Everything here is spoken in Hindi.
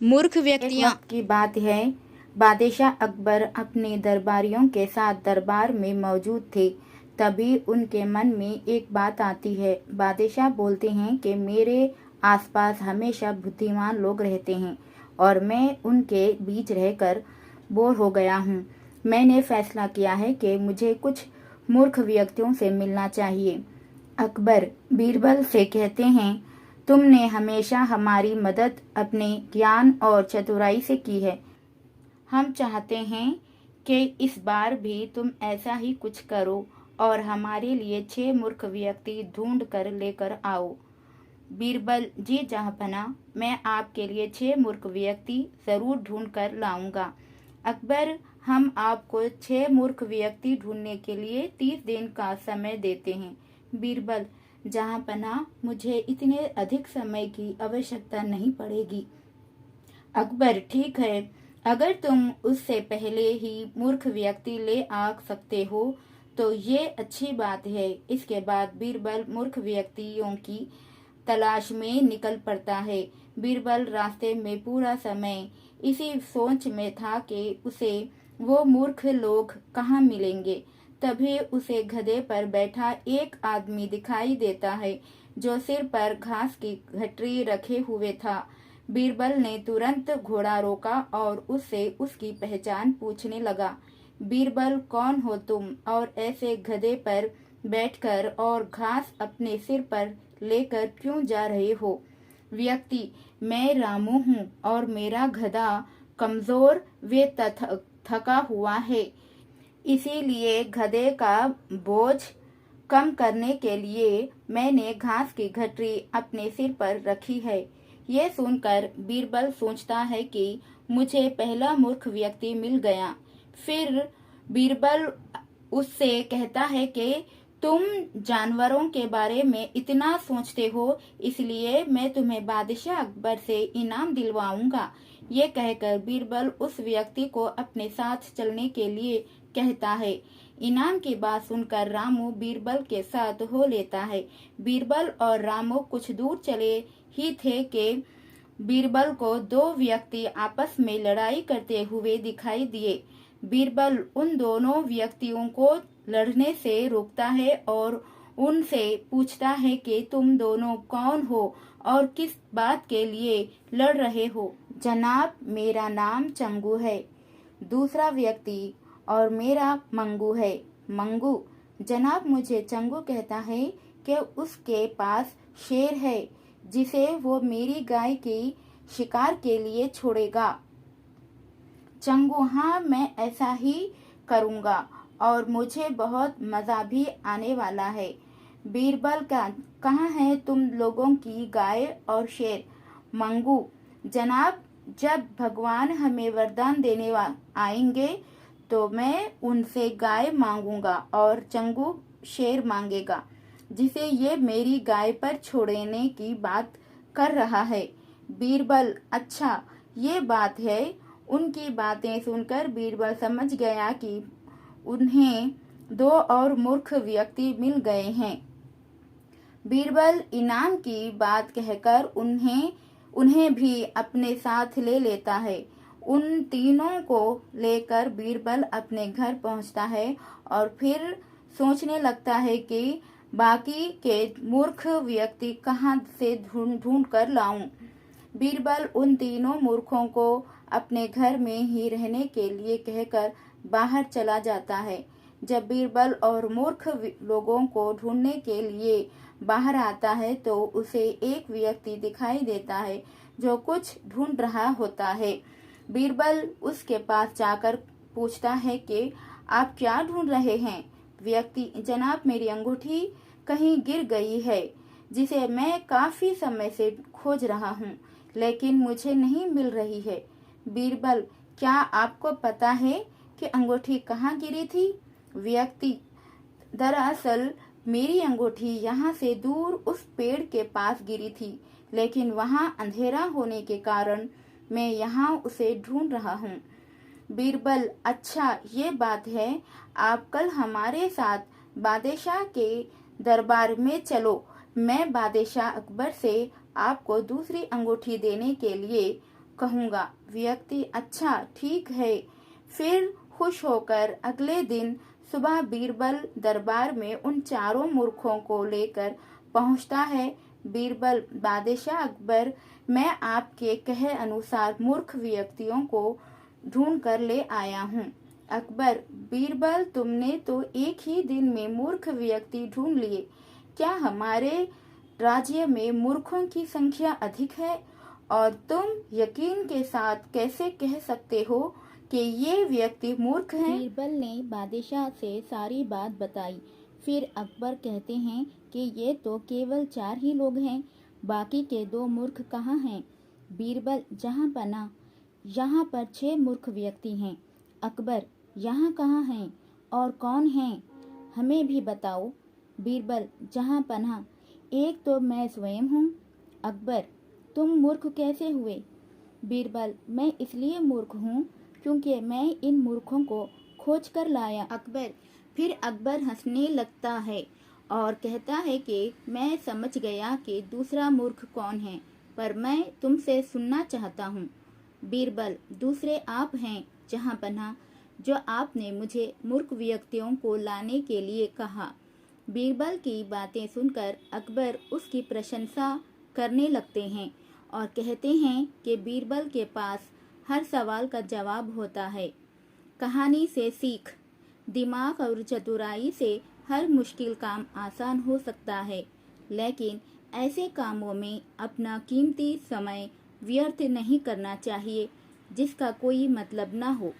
मूर्ख एक व्यक्तियां। वक्त की बात है, बादशाह अकबर अपने दरबारियों के साथ दरबार में मौजूद थे। तभी उनके मन में एक बात आती है। बादशाह बोलते हैं कि मेरे आसपास हमेशा बुद्धिमान लोग रहते हैं और मैं उनके बीच रहकर बोर हो गया हूँ। मैंने फैसला किया है कि मुझे कुछ मूर्ख व्यक्तियों से मिलना चाहिए। अकबर बीरबल से कहते हैं, तुमने हमेशा हमारी मदद अपने ज्ञान और चतुराई से की है। हम चाहते हैं कि इस बार भी तुम ऐसा ही कुछ करो और हमारे लिए 6 मूर्ख व्यक्ति ढूंढ कर लेकर आओ। बीरबल, जी जहाँपनाह, मैं आपके लिए 6 मूर्ख व्यक्ति जरूर ढूंढ कर लाऊंगा। अकबर, हम आपको 6 मूर्ख व्यक्ति ढूंढने के लिए 30 दिन का समय देते हैं। बीरबल, जहाँपनाह, मुझे इतने अधिक समय की आवश्यकता नहीं पड़ेगी। अकबर, ठीक है, अगर तुम उससे पहले ही मूर्ख व्यक्ति ले आ सकते हो तो ये अच्छी बात है। इसके बाद बीरबल मूर्ख व्यक्तियों की तलाश में निकल पड़ता है। बीरबल रास्ते में पूरा समय इसी सोच में था कि उसे वो मूर्ख लोग कहाँ मिलेंगे। तभी उसे गधे पर बैठा एक आदमी दिखाई देता है जो सिर पर घास की गठरी रखे हुए था। बीरबल ने तुरंत घोड़ा रोका और उससे उसकी पहचान पूछने लगा। बीरबल, कौन हो तुम और ऐसे गधे पर बैठकर और घास अपने सिर पर लेकर क्यों जा रहे हो? व्यक्ति, मैं रामू हूँ और मेरा गधा कमजोर व थका हुआ है, इसीलिए गधे का बोझ कम करने के लिए मैंने घास की गठरी अपने सिर पर रखी है। ये सुनकर बीरबल सोचता है कि मुझे पहला मूर्ख व्यक्ति मिल गया। फिर बीरबल उससे कहता है कि तुम जानवरों के बारे में इतना सोचते हो, इसलिए मैं तुम्हें बादशाह अकबर से इनाम दिलवाऊंगा। ये कहकर बीरबल उस व्यक्ति को अपने साथ चलने के लिए कहता है। इनाम की बात सुनकर रामू बीरबल के साथ हो लेता है। बीरबल और रामू कुछ दूर चले ही थे कि बीरबल को 2 व्यक्ति आपस में लड़ाई करते हुए दिखाई दिए। बीरबल उन दोनों व्यक्तियों को लड़ने से रोकता है और उनसे पूछता है कि तुम दोनों कौन हो और किस बात के लिए लड़ रहे हो? जनाब, मेरा नाम चंगू है। दूसरा व्यक्ति, और मेरा मंगू है। मंगू, जनाब, मुझे चंगू कहता है कि उसके पास शेर है जिसे वो मेरी गाय की शिकार के लिए छोड़ेगा। चंगू, हाँ, मैं ऐसा ही करूँगा और मुझे बहुत मज़ा भी आने वाला है। बीरबल का, कहाँ है तुम लोगों की गाय और शेर? मंगू, जनाब, जब भगवान हमें वरदान देने आएंगे तो मैं उनसे गाय मांगूंगा और चंगू शेर मांगेगा जिसे ये मेरी गाय पर छोड़ने की बात कर रहा है। बीरबल, अच्छा, ये बात है। उनकी बातें सुनकर बीरबल समझ गया कि उन्हें 2 और मूर्ख व्यक्ति मिल गए हैं। बीरबल इनाम की बात कहकर उन्हें भी अपने साथ ले लेता है। उन तीनों को लेकर बीरबल अपने घर पहुंचता है और फिर सोचने लगता है कि बाकी के मूर्ख व्यक्ति कहाँ से ढूंढ कर लाऊं। बीरबल उन तीनों मूर्खों को अपने घर में ही रहने के लिए कहकर बाहर चला जाता है। जब बीरबल और मूर्ख लोगों को ढूंढने के लिए बाहर आता है तो उसे एक व्यक्ति दिखाई देता है जो कुछ ढूंढ रहा होता है। बीरबल उसके पास जाकर पूछता है कि आप क्या ढूंढ रहे हैं? व्यक्ति, जनाब, मेरी अंगूठी कहीं गिर गई है जिसे मैं काफी समय से खोज रहा हूँ, लेकिन मुझे नहीं मिल रही है। बीरबल, क्या आपको पता है कि अंगूठी कहाँ गिरी थी? व्यक्ति, दरअसल मेरी अंगूठी यहाँ से दूर उस पेड़ के पास गिरी थी, लेकिन वहाँ अंधेरा होने के कारण मैं यहाँ उसे ढूंढ रहा हूँ। बीरबल, अच्छा, ये बात है। आप कल हमारे साथ बादशाह के दरबार में चलो। मैं बादशाह अकबर से आपको दूसरी अंगूठी देने के लिए कहूँगा। व्यक्ति अच्छा ठीक है। फिर खुश होकर अगले दिन सुबह बीरबल दरबार में उन चारों मूर्खों को लेकर पहुँचता है। बीरबल, बादशाह अकबर, मैं आपके कहे अनुसार मूर्ख व्यक्तियों को ढूंढ कर ले आया हूँ। अकबर, बीरबल, तुमने तो एक ही दिन में मूर्ख व्यक्ति ढूंढ लिए। क्या हमारे राज्य में मूर्खों की संख्या अधिक है? और तुम यकीन के साथ कैसे कह सकते हो कि ये व्यक्ति मूर्ख हैं? बीरबल ने बादशाह से सारी बात बताई। फिर अकबर कहते हैं कि ये तो केवल 4 ही लोग हैं, बाकी के 2 मूर्ख कहाँ हैं? बीरबल, जहाँ पना, यहाँ पर 6 मूर्ख व्यक्ति हैं। अकबर, यहाँ कहाँ हैं और कौन हैं? हमें भी बताओ। बीरबल, जहाँ पना, एक तो मैं स्वयं हूँ। अकबर, तुम मूर्ख कैसे हुए? बीरबल, मैं इसलिए मूर्ख हूँ क्योंकि मैं इन मूर्खों को खोज कर लाया। अकबर, फिर अकबर हंसने लगता है और कहता है कि मैं समझ गया कि दूसरा मूर्ख कौन है, पर मैं तुमसे सुनना चाहता हूँ। बीरबल, दूसरे आप हैं जहाँ पनाह, जो आपने मुझे मूर्ख व्यक्तियों को लाने के लिए कहा। बीरबल की बातें सुनकर अकबर उसकी प्रशंसा करने लगते हैं और कहते हैं कि बीरबल के पास हर सवाल का जवाब होता है। कहानी से सीख, दिमाग और चतुराई से हर मुश्किल काम आसान हो सकता है, लेकिन ऐसे कामों में अपना कीमती समय व्यर्थ नहीं करना चाहिए जिसका कोई मतलब ना हो।